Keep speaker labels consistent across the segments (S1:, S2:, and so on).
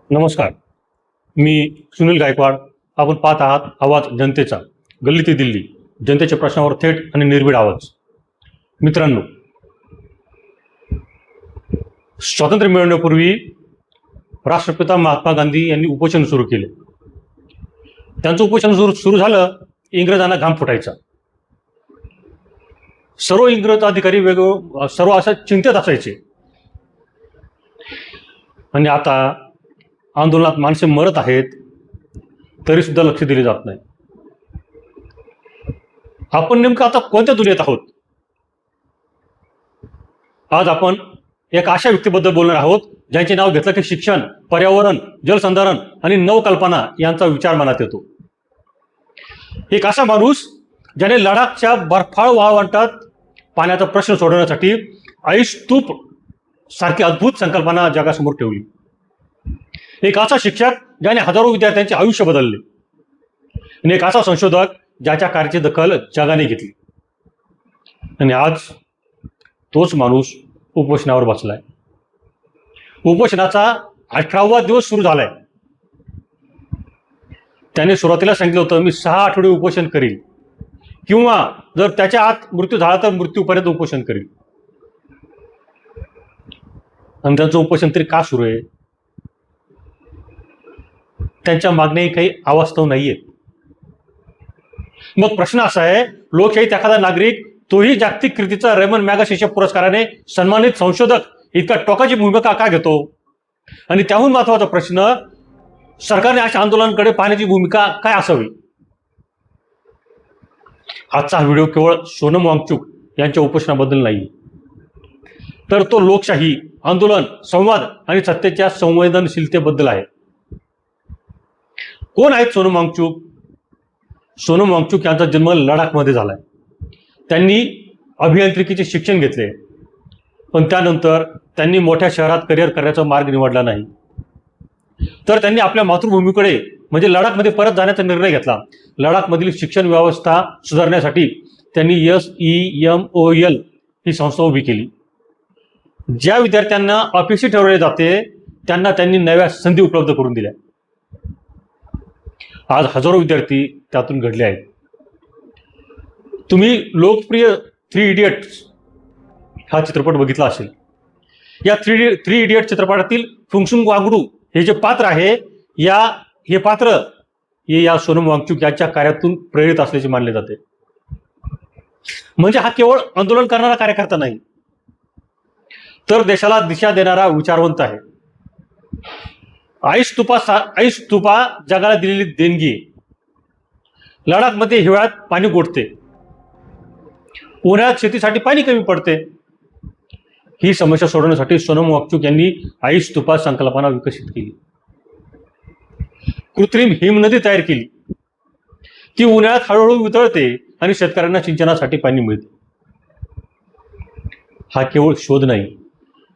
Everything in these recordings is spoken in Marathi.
S1: नमस्कार. मी सुनील गायकवाड. आपण पाहत आहात आवाज जनतेचा, गल्ली ते दिल्ली, जनतेच्या प्रश्नावर थेट आणि निर्भीड आवाज. मित्रांनो, स्वातंत्र्य मिळवण्यापूर्वी राष्ट्रपिता महात्मा गांधी यांनी उपोषण सुरू केले. त्यांचं उपोषण सुरू झालं, इंग्रजांना घाम फुटायचा. सर्व इंग्रज अधिकारी सर्व असं चिंतेत असायचे. आणि आता आंदोलनात माणसे मरत आहेत तरी सुद्धा लक्ष दिले जात नाही. आपण नेमकं आता कोणत्या दुनियेत आहोत? आज आपण एक अशा व्यक्तीबद्दल बोलणार आहोत ज्यांचे नाव घेतलं की शिक्षण, पर्यावरण, जलसंधारण आणि नवकल्पना यांचा विचार मनात येतो. एक असा माणूस ज्याने लडाखच्या बर्फाळ वाळवंटात पाण्याचा प्रश्न सोडवण्यासाठी आईस स्तूप सारखी अद्भुत संकल्पना जगासमोर ठेवली. एक असा शिक्षक ज्याने हजारो विद्यार्थ्यांचे आयुष्य बदलले. आणि एक असा संशोधक ज्याच्या कार्याची दखल जगाने घेतली. आणि आज तोच माणूस उपोषणावर बसलाय. उपोषणाचा 18वा दिवस सुरू झालाय. त्याने सुरुवातीला सांगितलं होतं मी 6 आठवडे उपोषण करील, किंवा जर त्याच्या आत मृत्यू झाला तर मृत्यूपर्यंत उपोषण करील. आणि त्यांचं उपोषण तरी का सुरू आहे? त्यांच्या मागण्याही काही अवास्तव नाहीये. मग प्रश्न असा आहे, लोकशाहीत एखादा नागरिक, तोही जागतिक कीर्तीचा रेमन मॅगसेसे पुरस्काराने सन्मानित संशोधक, इतका टोकाची भूमिका का घेतो? आणि त्याहून महत्वाचा प्रश्न, सरकारने अशा आंदोलनाकडे पाहण्याची भूमिका काय असावी? आजचा हा व्हिडिओ केवळ सोनम वांगचुक यांच्या उपोषणाबद्दल नाही, तर तो लोकशाही, आंदोलन, संवाद आणि सत्तेच्या संवेदनशीलतेबद्दल आहे. कोण आहेत सोनम वांगचुक? सोनम वांगचुक यांचा जन्म लडाखमध्ये झालाय. त्यांनी अभियांत्रिकीचे शिक्षण घेतले, पण त्यानंतर त्यांनी मोठ्या शहरात करिअर करण्याचा मार्ग निवडला नाही. तर त्यांनी आपल्या मातृभूमीकडे म्हणजे लडाखमध्ये परत जाण्याचा निर्णय घेतला. लडाखमधील शिक्षण व्यवस्था सुधारण्यासाठी त्यांनी SEMOL ही संस्था उभी केली. ज्या विद्यार्थ्यांना अपयशी ठरवले जाते त्यांना त्यांनी नव्या संधी उपलब्ध करून दिल्या. आज हजारो विद्यार्थी त्यातून घडले आहेत. तुम्ही लोकप्रिय 3 इडियट्स हा चित्रपट बघितला असेल. या 3 इडियट चित्रपटातील फुंगसुंग वांगडू हे जे पात्र आहे, हे पात्र या सोनम वांगचुक यांच्या कार्यातून प्रेरित असल्याचे मानले जाते. म्हणजे हा केवळ आंदोलन करणारा कार्यकर्ता नाही, तर देशाला दिशा देणारा विचारवंत आहे. आईस स्तूपा जगाला दिलेली देणगी. लडाखमध्ये हिवाळ्यात पाणी गोठते, उन्हाळ्यात शेतीसाठी पाणी कमी पडते. ही समस्या सोडवण्यासाठी सोनम वांगचुक यांनी आईस स्तूपा संकल्पना विकसित केली. कृत्रिम हिमनदी तयार केली, ती उन्हाळ्यात हळूहळू वितळते आणि शेतकऱ्यांना सिंचनासाठी पाणी मिळते. हा केवळ शोध नाही,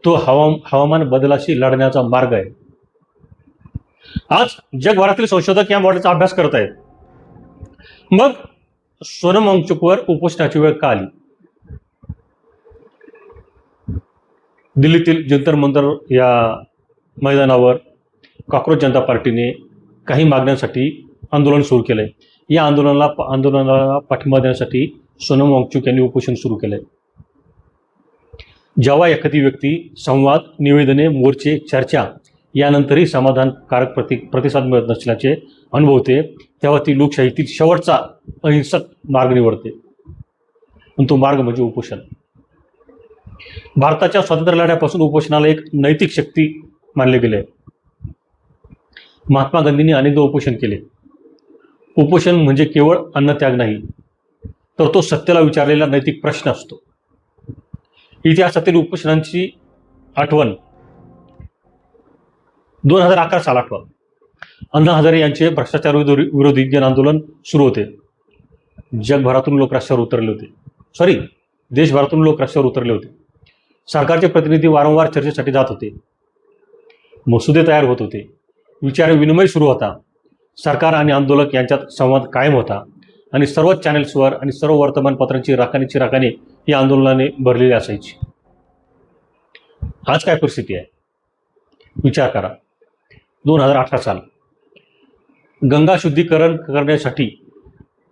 S1: तो हवामान बदलाशी लढण्याचा मार्ग आहे. आज जगभरातील संशोधक या मॉडेलचा अभ्यास करत आहेत. मग सोनम वांगचुकवर उपोषणाची वेळ का आली? दिल्लीतील जंतर मंतर या मैदानावर कॉकरोच जनता पार्टीने काही मागण्यांसाठी आंदोलन सुरू केलंय. या आंदोलनाला पाठिंबा देण्यासाठी सोनम वांगचुक यांनी उपोषण सुरू केलंय. जेव्हा एखादी व्यक्ती संवाद, निवेदने, मोर्चे, चर्चा यानंतरही समाधानकारक प्रतिसाद मिळत नसल्याचे अनुभवते, तेव्हा ती लोकशाहीतील शेवटचा अहिंसक मार्ग निवडते. आणि तो मार्ग म्हणजे उपोषण. भारताच्या स्वातंत्र्य लढ्यापासून उपोषणाला एक नैतिक शक्ती मानले गेले. महात्मा गांधींनी अनेकदा उपोषण केले. उपोषण म्हणजे केवळ अन्नत्याग नाही, तर तो सत्तेला विचारलेला नैतिक प्रश्न असतो. इतिहासातील उपोषणांची आठवण 2011 साल आठवा. अण्णा हजारे यांचे भ्रष्टाचार विरोधी जन आंदोलन सुरू होते. जगभरातून लोक रस्त्यावर उतरले होते. देशभरातून लोक रस्त्यावर उतरले होते. सरकारचे प्रतिनिधी वारंवार चर्चेसाठी जात होते. मसुदे तयार होत होते. विचार विनिमय सुरू होता. सरकार आणि आंदोलक यांच्यात संवाद कायम होता. आणि सर्वच चॅनेल्सवर आणि सर्व वर्तमानपत्रांची राखाणी ही आंदोलनाने भरलेली असायची. आज काय परिस्थिती आहे? विचार करा. 2018 साल. गंगा शुद्धीकरण करण्यासाठी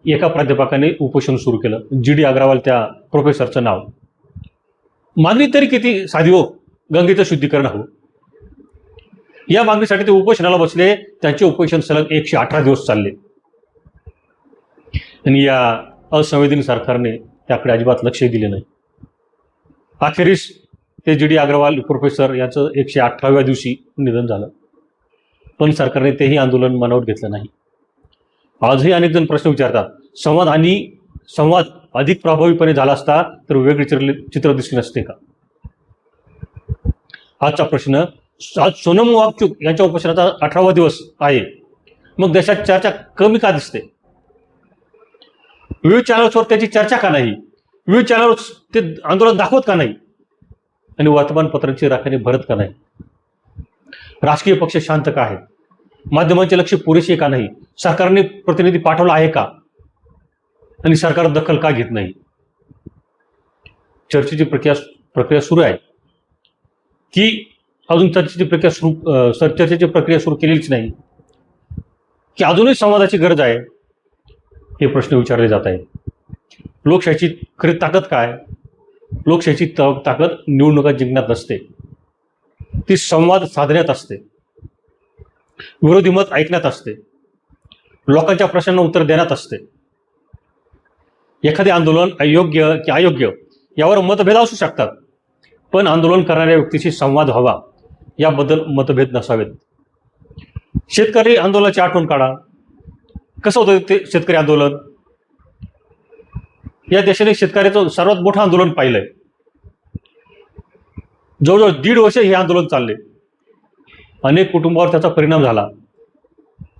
S1: एका प्राध्यापकाने उपोषण सुरू केलं. GD अग्रवाल त्या प्रोफेसरचं नाव. मागणी तरी किती साधी हो, गंगेचं शुद्धीकरण हवं. या मागणीसाठी ते उपोषणाला बसले. त्यांचे उपोषण सलग 118 दिवस चालले आणि या असंवेदनशील सरकारने त्याकडे अजिबात लक्षही दिले नाही. अखेरीस ते GD अग्रवाल प्रोफेसर यांचं 118व्या दिवशी निधन झालं. पण सरकारने तेही आंदोलन मनावर घेतलं नाही. आजही अनेक जण प्रश्न विचारतात, संवाद अधिक प्रभावीपणे झाला असता तर वेगळे चित्र दिसले नसते का? आजचा प्रश्न, आज सोनम वांगचुक यांच्या उपोषणाचा 18वा दिवस आहे, मग देशात चर्चा कमी का दिसते? विविध चॅनल्सवर त्याची चर्चा का नाही? विविध चॅनलवर ते आंदोलन दाखवत का नाही? आणि वर्तमानपत्रांची राखणी भरत का नाही? राजकीय पक्ष शांत का आहेत? माध्यमांचे लक्ष पुरेसे का नाही? सरकारने प्रतिनिधी पाठवला आहे का? आणि सरकार दखल का घेत नाही? चर्चेची प्रक्रिया सुरू आहे की अजून चर्चेची प्रक्रिया सुरू केलेलीच नाही, की अजूनही संवादाची गरज आहे? हे प्रश्न विचारले जात आहेत. लोकशाहीची खरी ताकद काय? लोकशाहीची ताकद निवडणुका जिंकण्यात नसते, ती संवाद साधण्यात असते, विरोधी मत ऐकण्यात असते, लोकांच्या प्रश्नांना उत्तर देण्यात असते. एखादे आंदोलन अयोग्य की अयोग्य यावर मतभेद असू शकतात, पण आंदोलन करणाऱ्या व्यक्तीशी संवाद व्हावा याबद्दल मतभेद नसावेत. शेतकरी आंदोलनाची आठवण काढा. कसं होतं ते शेतकरी आंदोलन? या देशाने शेतकऱ्याचं सर्वात मोठं आंदोलन पाहिलंय. जवळजवळ 1.5 वर्ष हे आंदोलन चालले. अनेक कुटुंबावर त्याचा परिणाम झाला.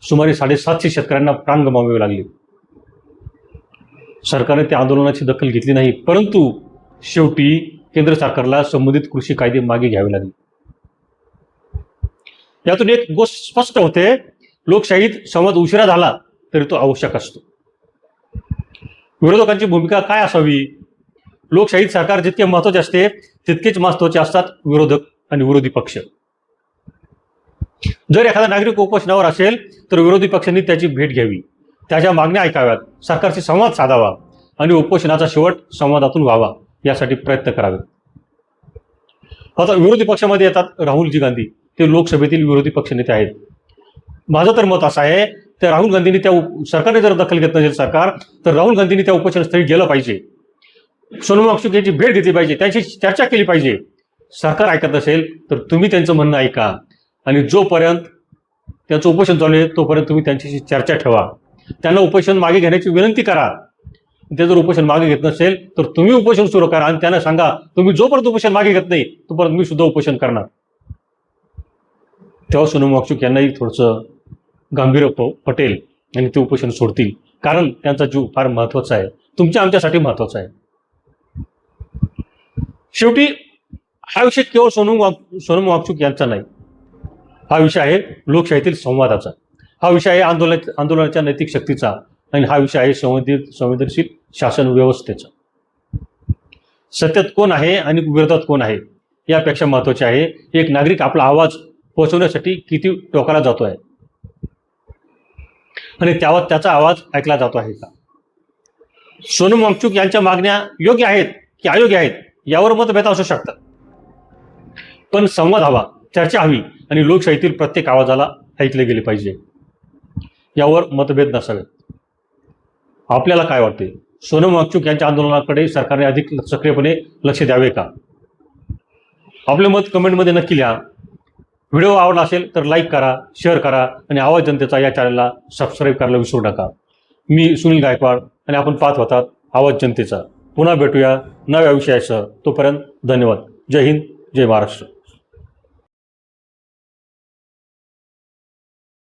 S1: सुमारे 750 शेतकऱ्यांना प्राण गमावावे लागले. सरकारने त्या आंदोलनाची दखल घेतली नाही, परंतु शेवटी केंद्र सरकारला संबंधित कृषी कायदे मागे घ्यावे लागले. यातून एक गोष्ट स्पष्ट होते, लोकशाहीत संवाद उशिरा झाला तरी तो आवश्यक असतो. विरोधकांची भूमिका काय असावी? लोकशाहीत सरकार जितके महत्त्वाचे असते तितकेच महत्त्वाचे असतात विरोधक आणि विरोधी पक्ष. जर एखादा नागरिक उपोषणावर असेल तर विरोधी पक्षांनी त्याची भेट घ्यावी, त्याच्या मागण्या ऐकाव्यात, सरकारशी संवाद साधावा आणि उपोषणाचा शेवट संवादातून व्हावा यासाठी प्रयत्न करावे. आता विरोधी पक्षामध्ये येतात राहुलजी गांधी. ते लोकसभेतील विरोधी पक्षनेते आहेत. माझं तर मत असं आहे, तर राहुल गांधींनी सरकारने जर दखल घेत नसेल सरकार, तर राहुल गांधींनी त्या उपोषणस्थळी गेलं पाहिजे. सोनम वांगचुक यांची भेट घेतली पाहिजे, त्यांची चर्चा केली पाहिजे. सरकार ऐकत नसेल तर तुम्ही त्यांचं म्हणणं ऐका आणि जोपर्यंत त्यांचं उपोषण चालू आहे तोपर्यंत तुम्ही त्यांच्याशी चर्चा ठेवा. त्यांना उपोषण मागे घेण्याची विनंती करा. ते जर उपोषण मागे घेत नसेल तर तुम्ही उपोषण सुरू करा आणि त्यांना सांगा, तुम्ही जोपर्यंत उपोषण मागे घेत नाही तोपर्यंत मी सुद्धा उपोषण करणार. तेव्हा सोनम वांगचुक यांनाही थोडंसं गांभीर्य पटेल आणि ते उपोषण सोडतील, कारण त्यांचा जीव फार महत्वाचा आहे, तुमच्या आमच्यासाठी महत्वाचा आहे. शेवटी हा विषय केवळ सोनम वांगचुक यांचा नाही, हा विषय आहे लोकशाहीतील संवादाचा, हा विषय आहे आंदोलनाच्या नैतिक शक्तीचा आणि हा विषय आहे संवेदनशील शासन व्यवस्थेचा. सत्यात कोण आहे आणि विरोधात कोण आहे यापेक्षा महत्वाचे आहे एक नागरिक आपला आवाज पोहोचवण्यासाठी किती टोकाला जातो आहे आणि त्याचा आवाज ऐकला जातो आहे का. सोनम वांगचुक यांच्या मागण्या योग्य आहेत की अयोग्य आहेत यावर मतभेद असू शकतात, पण संवाद हवा, चर्चा हवी आणि लोकशाहीतील प्रत्येक आवाजाला ऐकले गेले पाहिजे, यावर मतभेद नसावेत. आपल्याला काय वाटते? सोनम वांगचुक यांच्या आंदोलनाकडे सरकारने अधिक सक्रियपणे लक्ष द्यावे का? आपले मत कमेंटमध्ये नक्की लिहा. व्हिडिओ आवडला असेल तर लाईक करा, शेअर करा आणि आवाज जनतेचा या चॅनलला सबस्क्राईब करायला विसरू नका. मी सुनील गायकवाड आणि आपण पाहत होतात आवाज जनतेचा. पुन्हा भेटूया नव्या विषयासह. तोपर्यंत धन्यवाद. जय हिंद, जय महाराष्ट्र.